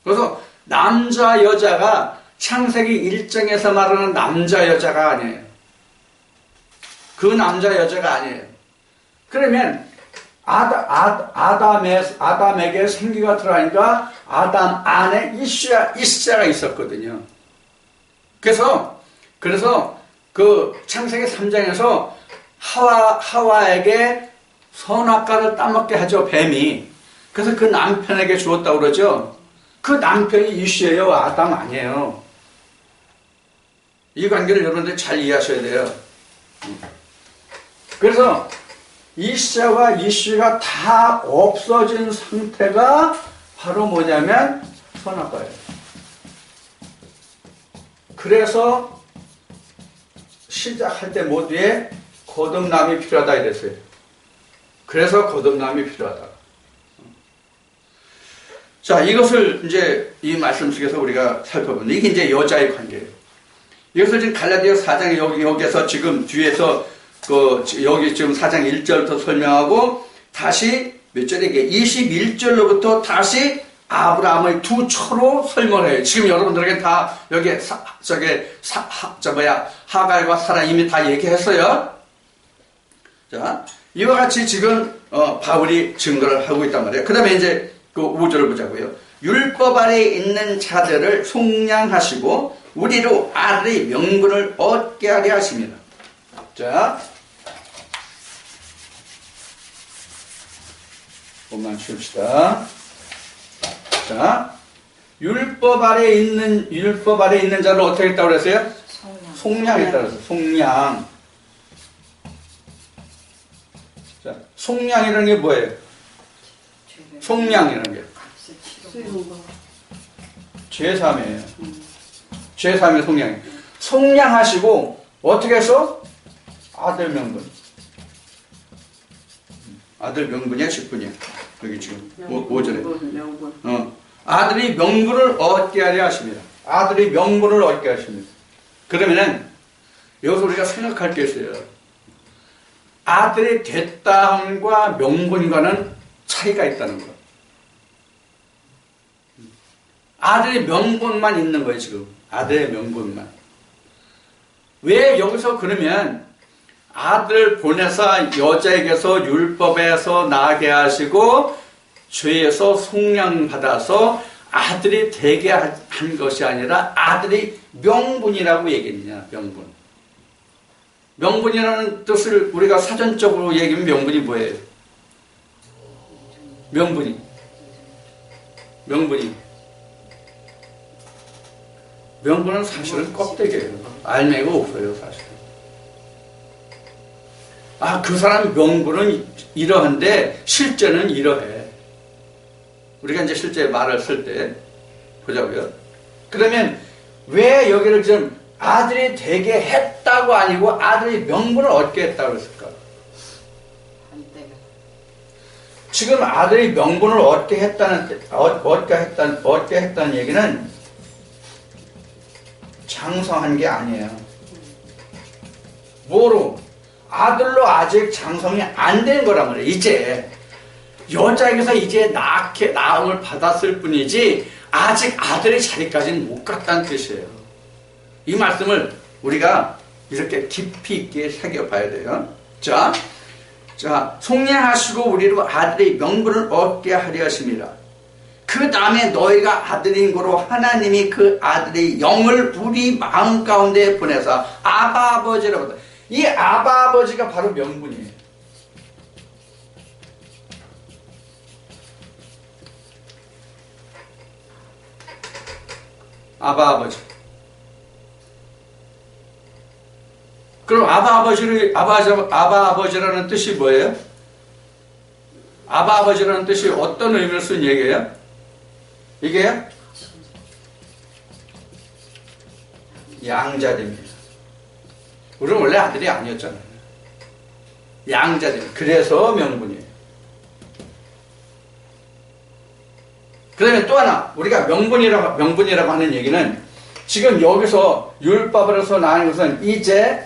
그래서 남자 여자가 창세기 1장에서 말하는 남자 여자가 아니에요. 그 남자 여자가 아니에요. 그러면 아담에게 생기가 들어가니까 아담 안에 이슈가 있었거든요. 그래서 그 창세기 3장에서 하와에게 선악과를 따먹게 하죠, 뱀이. 그래서 그 남편에게 주었다고 그러죠. 그 남편이 이슈예요, 아담 아니에요. 이 관계를 여러분들 잘 이해하셔야 돼요. 그래서 이슈와 이슈가 다 없어진 상태가 바로 뭐냐면 선악과예요. 그래서 시작할 때 모두에 거듭남이 필요하다 이랬어요. 그래서 거듭남이 필요하다. 자, 이것을 이제 이 말씀 속에서 우리가 살펴보는데 이게 이제 여자의 관계예요. 이것을 지금 갈라디아 4장 여기에서 지금 뒤에서 여기 지금 4장 1절부터 설명하고 다시 몇 절에 21절로부터 다시 아브라함의 두 처로 설명을 해요. 지금 여러분들에게 다 여기 하갈과 사라 이미 다 얘기했어요. 자, 이와 같이 지금 바울이 증거를 하고 있단 말이에요. 그 다음에 이제 그 5절을 보자고요. 율법 아래 있는 자들을 속량하시고 우리로 아들의 명분을 얻게 하려 하십니다. 자, 그만 줍시다. 자, 율법 아래 있는 자를 어떻게 했다고 그랬어요? 속량했다고 그랬어요. 속량. 자, 속량이라는 게 뭐예요? 속량이라는 게 죄삼이에요. 죄삼의 속량이에요. 속량하시고 어떻게 해서? 아들 명분. 아들 명분이야, 10분이야. 여기 지금 5절에. 아들이 명분을 얻게 하려 하십니다. 아들이 명분을 얻게 하십니다. 그러면은 여기서 우리가 생각할 게 있어요. 아들이 됐다함과 명분과는 차이가 있다는 거. 아들의 명분만 있는 거예요, 지금. 아들의 명분만. 왜 여기서 그러면 아들 보내서 여자에게서 율법에서 나게 하시고 죄에서 속량받아서 아들이 되게 한 것이 아니라 아들이 명분이라고 얘기했느냐, 명분. 명분이라는 뜻을 우리가 사전적으로 얘기하면 명분이 뭐예요? 명분이. 명분은 사실은 껍데기예요. 알맹이가 없어요, 사실은. 아, 그 사람 명분은 이러한데 실제는 이러해. 우리가 이제 실제 말을 쓸 때 보자고요. 그러면 왜 여기를 좀 아들이 되게 했다고 아니고 아들이 명분을 얻게 했다고 했을까? 지금 아들이 명분을 얻게 했다는 얘기는 장성한 게 아니에요. 뭐로? 아들로 아직 장성이 안 된 거란 말이에요. 이제 여자에게서 이제 낳음을 받았을 뿐이지 아직 아들의 자리까지는 못 갔다는 뜻이에요. 이 말씀을 우리가 이렇게 깊이 있게 새겨봐야 돼요. 자, 자, 속량하시고 우리로 아들의 명분을 얻게 하려 하십니다. 그 다음에 너희가 아들인 거로 하나님이 그 아들의 영을 우리 마음 가운데 보내서 아바 아버지라고 한다. 이 아바 아버지가 바로 명분이에요. 아바 아버지. 그럼 아바 아버지라는 뜻이 뭐예요? 아바 아버지라는 뜻이 어떤 의미를 쓴 얘기예요? 이게 양자됩니다. 우리는 원래 아들이 아니었잖아요. 양자됩니다. 그래서 명분이에요. 그 다음에 또 하나, 우리가 명분이라고 하는 얘기는 지금 여기서 율법으로서 나온 것은 이제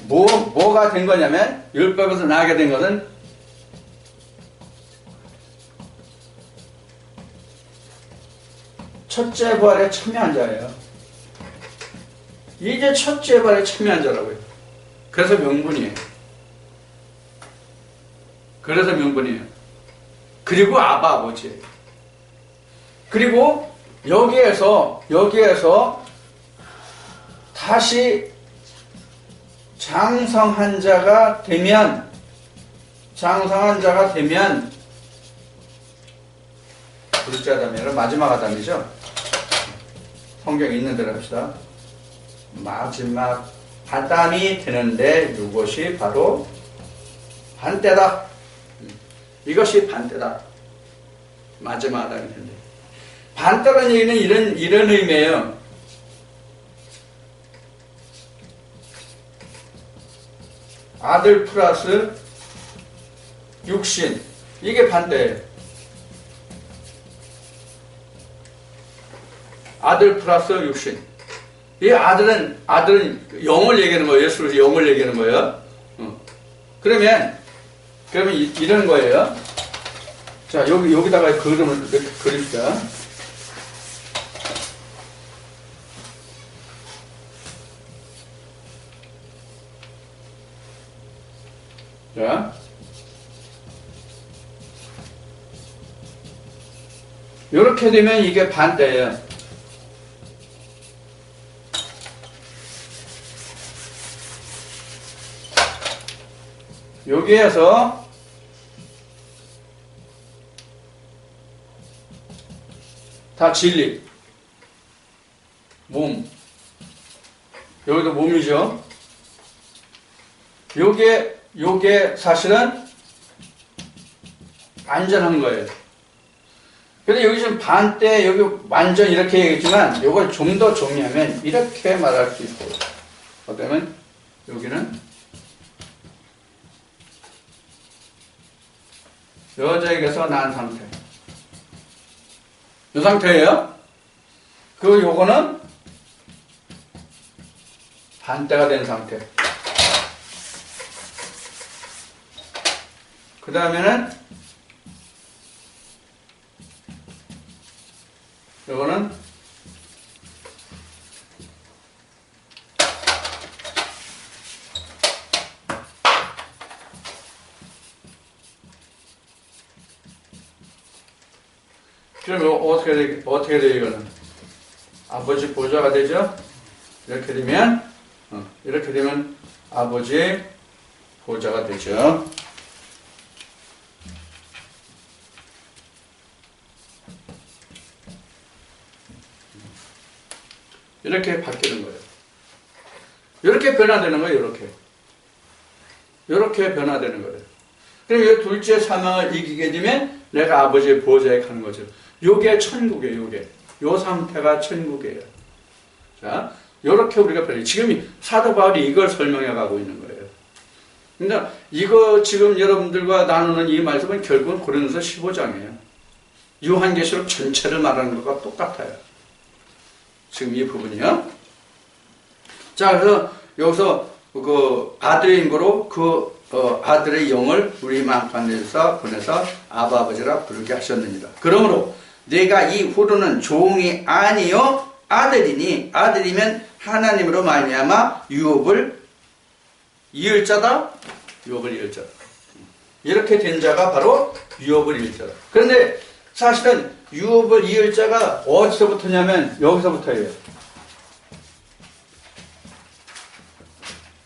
뭐가 된 거냐면, 율법에서 나게 된 것은 첫째 부활에 참여한 자예요. 이제 첫째 부활에 참여한 자라고요. 그래서 명분이에요. 그리고 아바 아버지예요. 그리고 여기에서 다시 장성한 자가 되면 둘째 아담이라 마지막 아담이죠. 성경에 있는 대로 합시다. 마지막 아담이 되는데 이것이 바로 반때다. 이것이 반때다. 마지막 아담이 되는데. 반때라는 얘기는 이런 의미예요. 아들 플러스 육신. 이게 반대예요. 아들 플러스 육신. 이 아들은 영을 얘기하는 거예요. 예수로 영을 얘기하는 거예요. 그러면 이런 거예요. 자, 여기다가 그림을 그립시다. 자, 이렇게 되면 이게 반대예요. 여기에서 다 진리, 몸, 여기도 몸이죠. 요게 사실은 안전한 거예요. 근데 여기 지금 반대, 여기 완전 이렇게 얘기했지만, 요걸 좀 더 정리하면 이렇게 말할 수 있어요. 어쩌면 여기는 여자에게서 난 상태. 이 상태예요. 그리고 요거는 반대가 된 상태. 그 다음에는 요거는 그럼 어떻게 돼요, 이거는? 아버지 보좌가 되죠? 이렇게 되면 아버지의 보좌가 되죠. 이렇게 바뀌는 거예요. 이렇게 변화되는 거예요, 이렇게 변화되는 거예요. 그럼 이 둘째 사망을 이기게 되면 내가 아버지의 보좌에 가는 거죠. 요게 천국이에요, 요 상태가 천국이에요. 자, 요렇게 우리가 변해. 지금 사도 바울이 이걸 설명해 가고 있는 거예요. 그러니까 이거 지금 여러분들과 나누는 이 말씀은 결국은 고린도서 15장이에요. 요한계시록 전체를 말하는 것과 똑같아요. 지금 이 부분이요. 자, 그래서 여기서 그 아들인 거로 아들의 영을 우리 마음 가운데서 보내서 아바 아버지라 부르게 하셨느니라. 그러므로 내가 이 후로는 종이 아니요 아들이니, 아들이면 하나님으로 말미암아 유업을 이을 자다. 유업을 이을 자다. 이렇게 된 자가 바로 유업을 이을 자다. 그런데 사실은 유업을 이을 자가 어디서부터냐면 여기서부터예요.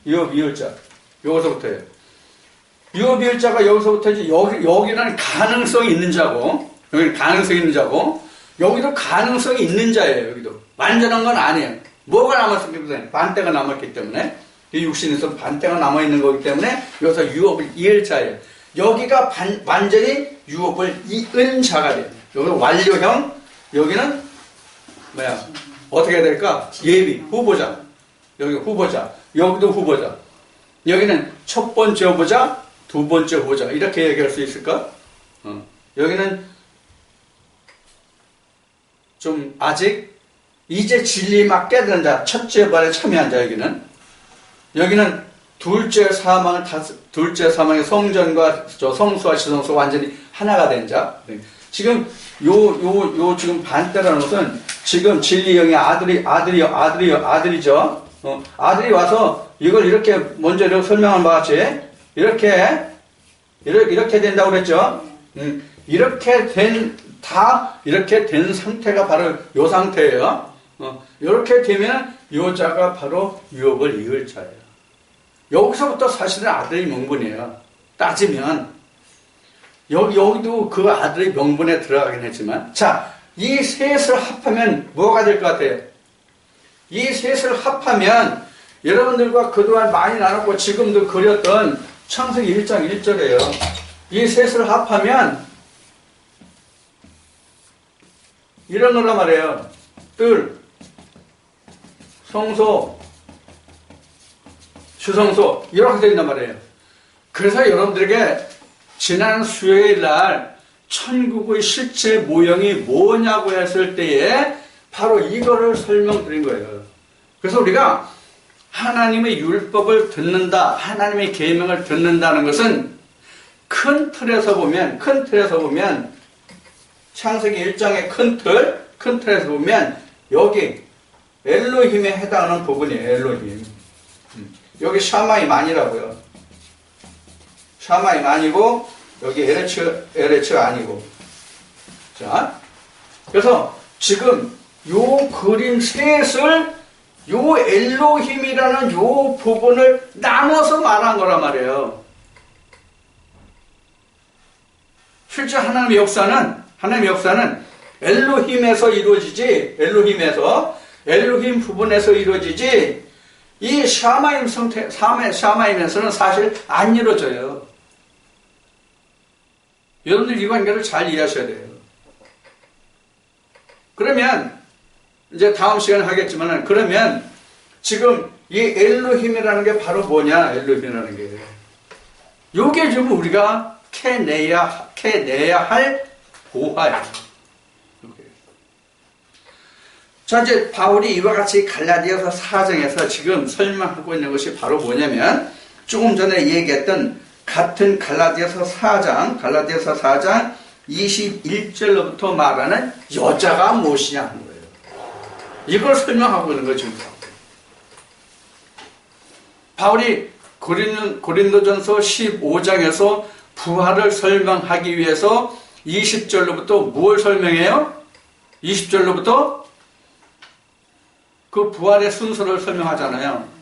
유업 이을 자. 여기서부터예요. 유업 이을 자가 여기서부터지. 여기는 가능성이 있는 자고, 여기는 가능성이 있는 자고, 여기도 가능성이 있는 자예요. 여기도 완전한 건 아니에요. 뭐가 남았습니까? 반대가 남았기 때문에, 이 육신에서 반대가 남아있는 거기 때문에 여기서 유업을 이을 자예요. 여기가 완전히 유업을 이은 자가 돼요. 여기는 완료형, 여기는 뭐야? 어떻게 해야 될까? 예비, 후보자. 여기 후보자, 여기도 후보자. 여기는 첫 번째 후보자, 두 번째 후보자. 이렇게 얘기할 수 있을까? 여기는 좀 아직 이제 진리 막 깨달은 자, 첫째 발에 참여한 자. 여기는 둘째 사망의 성전과 성수와 지성수 완전히 하나가 된 자. 지금 지금 반대라는 것은 지금 진리형의 아들이죠. 아들이 와서 이걸 이렇게 먼저 이렇게 설명한 바와 같이 이렇게 된다고 그랬죠. 이렇게 된 상태가 바로 이 상태예요. 이렇게 되면 이 자가 바로 유업을 이을 자예요. 여기서부터 사실은 아들의 명분이에요. 따지면 여기도 그 아들의 명분에 들어가긴 했지만, 자, 이 셋을 합하면 뭐가 될 것 같아요? 이 셋을 합하면 여러분들과 그동안 많이 나눴고 지금도 그렸던 창세기 1장 1절이에요. 이 셋을 합하면 이런 거란 말이에요. 뜰, 성소, 주성소 이렇게 된단 말이에요. 그래서 여러분들에게 지난 수요일 날 천국의 실제 모형이 뭐냐고 했을 때에 바로 이거를 설명드린 거예요. 그래서 우리가 하나님의 율법을 듣는다, 하나님의 계명을 듣는다는 것은 큰 틀에서 보면 창세기 1장의 큰 틀에서 보면 여기 엘로힘에 해당하는 부분이에요. 엘로힘. 여기 샤마임만이라고요. 샤마임만이고 여기 에레츠가 아니고. 자, 그래서 지금 요 그림 셋을 요 엘로힘이라는 요 부분을 나눠서 말한 거란 말이에요. 실제 하나님의 역사는 엘로힘에서 이루어지지, 엘로힘 부분에서 이루어지지, 이 샤마임에서는 사실 안 이루어져요. 여러분들 이 관계를 잘 이해하셔야 돼요. 그러면, 이제 다음 시간에 하겠지만은, 그러면 지금 이 엘로힘이라는 게 바로 뭐냐, 엘로힘이라는 게. 요게 지금 우리가 캐내야 할 보화예요. 자, 이제 바울이 이와 같이 갈라디아서 4장에서 지금 설명하고 있는 것이 바로 뭐냐면, 조금 전에 얘기했던 같은 갈라디아서 4장 21절로부터 말하는 여자가 무엇이냐 하는 거예요. 이걸 설명하고 있는 거죠. 바울이 고린도전서 15장에서 부활을 설명하기 위해서 20절로부터 뭘 설명해요? 20절로부터 그 부활의 순서를 설명하잖아요.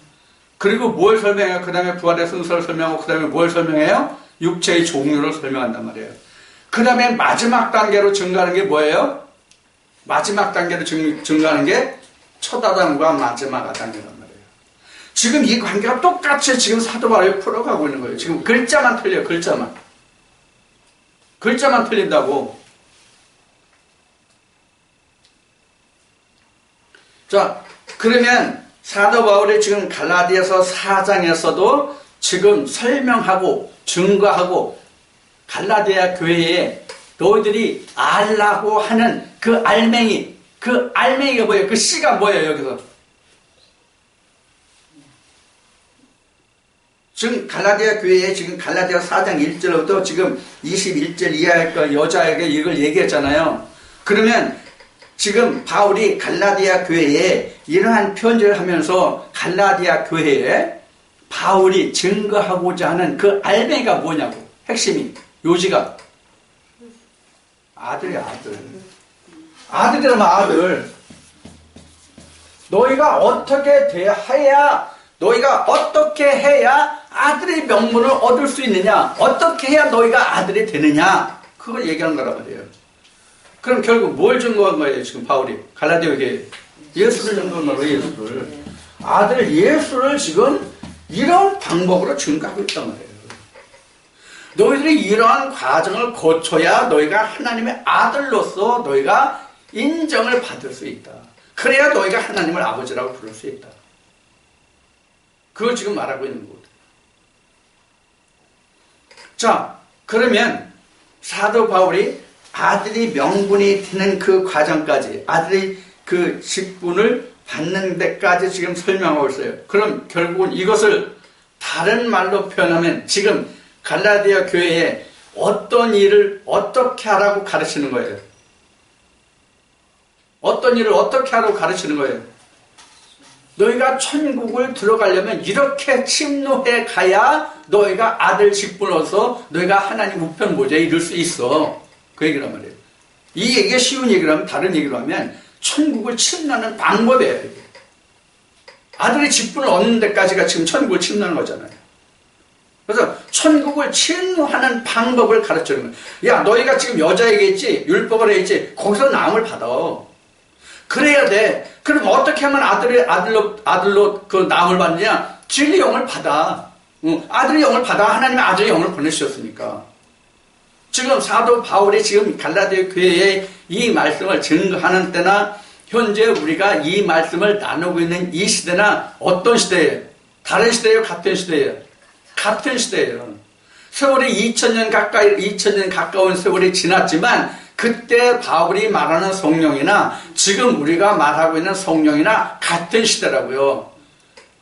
그리고 뭘 설명해요? 그 다음에 부활의 순서를 설명하고 그 다음에 뭘 설명해요? 육체의 종류를 설명한단 말이에요. 그 다음에 마지막 단계로 증가하는 게 뭐예요? 마지막 단계로 증가하는 게 첫 아담과 마지막 아담이란 말이에요. 지금 이 관계가 똑같이 지금 사도 바울이 풀어가고 있는 거예요. 지금 글자만 틀려요. 글자만 틀린다고. 자, 그러면 사도 바울이 지금 갈라디아서 4장에서도 지금 설명하고 증거하고 갈라디아 교회에 너희들이 알라고 하는 그 알맹이가 뭐예요? 그 씨가 뭐예요? 여기서 지금 갈라디아 교회에 지금 갈라디아 4장 1절부터 지금 21절 이하의 여자에게 이걸 얘기했잖아요. 그러면 지금 바울이 갈라디아 교회에 이러한 편지를 하면서 갈라디아 교회에 바울이 증거하고자 하는 그 알맹이가 뭐냐고. 핵심이 요지가 아들이야, 아들. 아들이라면 아들. 너희가 어떻게 해야 아들의 명분을 얻을 수 있느냐? 어떻게 해야 너희가 아들이 되느냐? 그걸 얘기하는 거란 말이에요. 그럼 결국 뭘 증거한 거예요, 지금 바울이? 갈라디아 교회에 예수를 증거한 거예요, 예수를. 아들 예수를 지금 이런 방법으로 증거하고 있단 말이에요. 너희들이 이러한 과정을 거쳐야 너희가 하나님의 아들로서 너희가 인정을 받을 수 있다. 그래야 너희가 하나님을 아버지라고 부를 수 있다. 그걸 지금 말하고 있는 거거든. 자, 그러면 사도 바울이 아들이 명분이 되는 그 과정까지, 아들이 그 직분을 받는 데까지 지금 설명하고 있어요. 그럼 결국은 이것을 다른 말로 표현하면 지금 갈라디아 교회에 어떤 일을 어떻게 하라고 가르치는 거예요? 어떤 일을 어떻게 하라고 가르치는 거예요? 너희가 천국을 들어가려면 이렇게 침노해 가야 너희가 아들 직분을 얻어서 너희가 하나님 우편 모자에 이룰 수 있어. 그 얘기란 말이에요. 이 얘기가 쉬운 얘기라면 다른 얘기로 하면 천국을 침노하는 방법이에요. 이게. 아들의 직분을 얻는 데까지가 지금 천국을 침노하는 거잖아요. 그래서 천국을 침노하는 방법을 가르치는 거예요. 야, 너희가 지금 여자에게 있지, 율법을 했지, 거기서 나음을 받아. 그래야 돼. 그럼 어떻게 하면 아들로 그 나음을 받느냐? 진리 영을 받아. 아들의 영을 받아. 하나님의 아들의 영을 보내주셨으니까. 지금 사도 바울이 지금 갈라디아 교회에 이 말씀을 증거하는 때나 현재 우리가 이 말씀을 나누고 있는 이 시대나 어떤 시대예요? 다른 시대예요? 같은 시대예요? 같은 시대예요. 세월이 2000년 가까운 세월이 지났지만 그때 바울이 말하는 성령이나 지금 우리가 말하고 있는 성령이나 같은 시대라고요.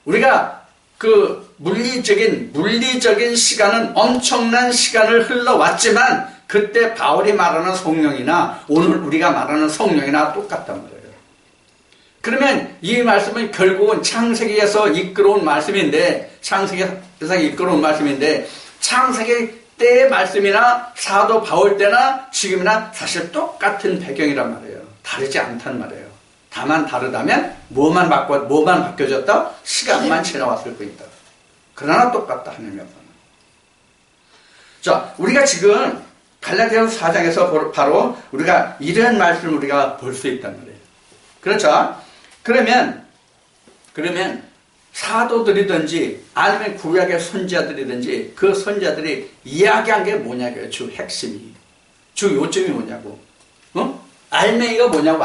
우리가 그 물리적인 시간은 엄청난 시간을 흘러왔지만 그때 바울이 말하는 성령이나 오늘 우리가 말하는 성령이나 똑같단 말이에요. 그러면 이 말씀은 결국은 창세기에서 이끌어온 말씀인데 창세기 때의 말씀이나 사도 바울 때나 지금이나 사실 똑같은 배경이란 말이에요. 다르지 않단 말이에요. 다만 다르다면 뭐만 바뀌어졌다? 시간만 지나왔을 뿐이다. 그러나 똑같다 하나님의 말은. 자, 우리가 지금 갈라디아서 4장에서 바로 우리가 이런 말씀을 우리가 볼 수 있단 말이에요. 그렇죠? 그러면 사도들이든지 아니면 구약의 선지자들이든지 그 선지자들이 이야기한 게 뭐냐고요. 주 핵심이. 주 요점이 뭐냐고. 알맹이가 뭐냐고.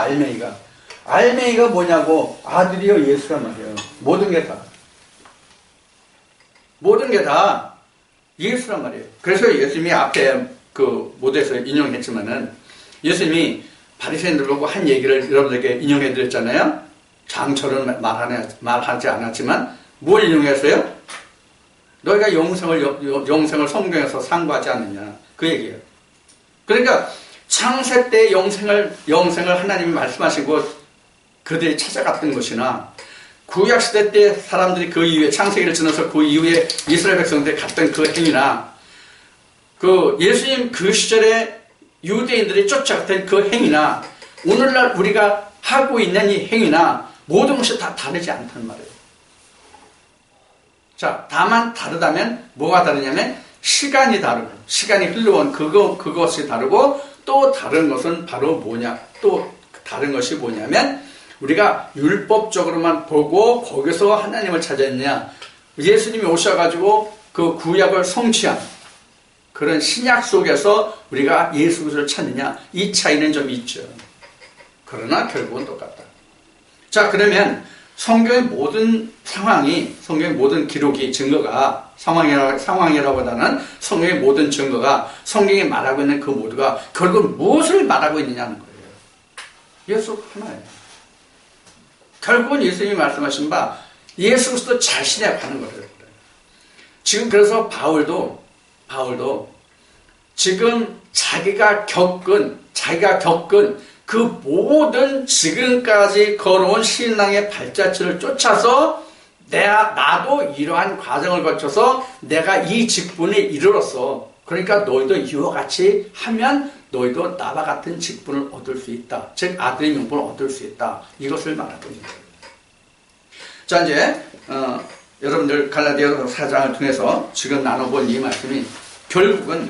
알맹이가 뭐냐고. 아들이요 예수란 말이에요. 모든 게 다 예수란 말이에요. 그래서 예수님이 앞에 그 모두에서 인용했지만은 예수님이 바리새인들하고 한 얘기를 여러분들에게 인용해 드렸잖아요. 장처럼 말하지 않았지만 뭘 인용했어요? 너희가 영생을 성경에서 상고하지 않느냐 그 얘기예요. 그러니까 창세 때 영생을 하나님이 말씀하시고 그들이 찾아갔던 것이나 구약시대 때 사람들이 그 이후에 창세기를 지나서 그 이후에 이스라엘 백성들이 갔던 그 행위나 그 예수님 그 시절에 유대인들이 쫓아갔던 그 행위나 오늘날 우리가 하고 있는 이 행위나 모든 것이 다 다르지 않단 말이에요. 자, 다만 다르다면 뭐가 다르냐면 시간이 다르고 시간이 흘러온 그것이 다르고 또 다른 것은 바로 뭐냐? 또 다른 것이 뭐냐면 우리가 율법적으로만 보고 거기서 하나님을 찾았냐? 예수님이 오셔가지고 그 구약을 성취한 그런 신약 속에서 우리가 예수 그리스도를 찾느냐? 이 차이는 좀 있죠. 그러나 결국은 똑같다. 자, 그러면 성경의 모든 기록이 증거가 상황이라보다는 성경의 모든 증거가 성경이 말하고 있는 그 모두가 결국 무엇을 말하고 있느냐는 거예요. 예수 하나예요. 결국은 예수님이 말씀하신 바 예수 그리스도 자신에 관한 거예요. 지금 그래서 바울도 지금 자기가 겪은 그 모든 지금까지 걸어온 신앙의 발자취를 쫓아서 나도 이러한 과정을 거쳐서 내가 이 직분에 이르렀어. 그러니까 너희도 이와 같이 하면 너희도 나와 같은 직분을 얻을 수 있다. 즉 아들의 명분을 얻을 수 있다. 이것을 말합니다. 자, 이제 여러분들 갈라디아서 4장을 통해서 지금 나눠본 이 말씀이 결국은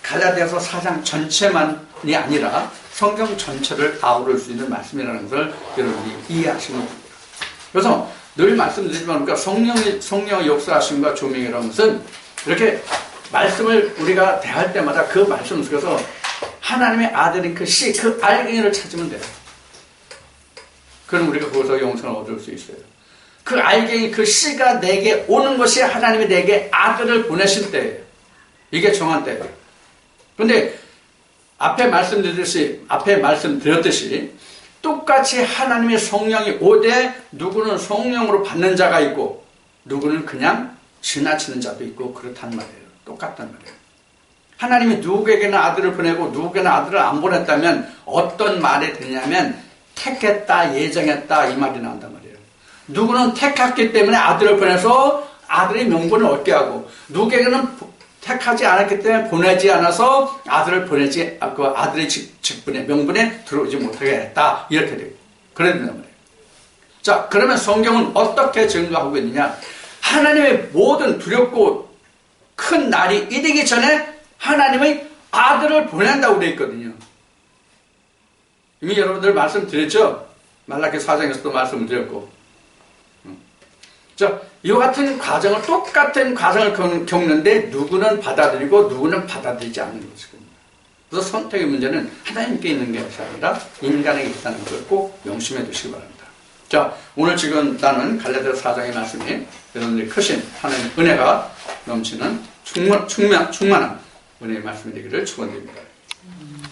갈라디아서 4장 전체만이 아니라 성경 전체를 아우를 수 있는 말씀이라는 것을 여러분이 이해하시면 됩니다. 그래서 늘 말씀드리지만 우리가 성령의 역사하심과 조명이라는 것은 이렇게 말씀을 우리가 대할 때마다 그 말씀 속에서 하나님의 아들인 그 씨, 그 알갱이를 찾으면 돼요. 그럼 우리가 거기서 영생을 얻을 수 있어요. 그 알갱이, 그 씨가 내게 오는 것이 하나님이 내게 아들을 보내실 때예요. 이게 정한 때예요. 그런데 앞에 말씀드렸듯이 똑같이 하나님의 성령이 오되 누구는 성령으로 받는 자가 있고 누구는 그냥 지나치는 자도 있고 그렇단 말이에요. 똑같단 말이에요. 하나님이 누구에게나 아들을 보내고 누구에게나 아들을 안 보냈다면 어떤 말이 되냐면 택했다, 예정했다 이 말이 나온단 말이에요. 누구는 택했기 때문에 아들을 보내서 아들의 명분을 얻게 하고 누구에게는 택하지 않았기 때문에 보내지 않아서 아들을 보내지 그 아들의 직분에 명분에 들어오지 못하게 했다 이렇게 되고 그래야 된단 말이에요. 자, 그러면 성경은 어떻게 증거하고 있느냐? 하나님의 모든 두렵고 큰 날이 이르기 전에 하나님의 아들을 보낸다고 되어 있거든요. 이미 여러분들 말씀드렸죠? 말라기 4장에서도 말씀을 드렸고. 자, 이와 같은 과정을 똑같은 과정을 겪는데 누구는 받아들이고 누구는 받아들이지 않는 것이거든요. 그래서 선택의 문제는 하나님께 있는 것이 아니라 인간에게 있다는 걸 꼭 명심해 두시기 바랍니다. 자, 오늘 지금 나는 갈라디아서 4장의 말씀이 여러분들이 크신 하나님의 은혜가 넘치는 충만한 은혜의 말씀이 되기를 축원드립니다.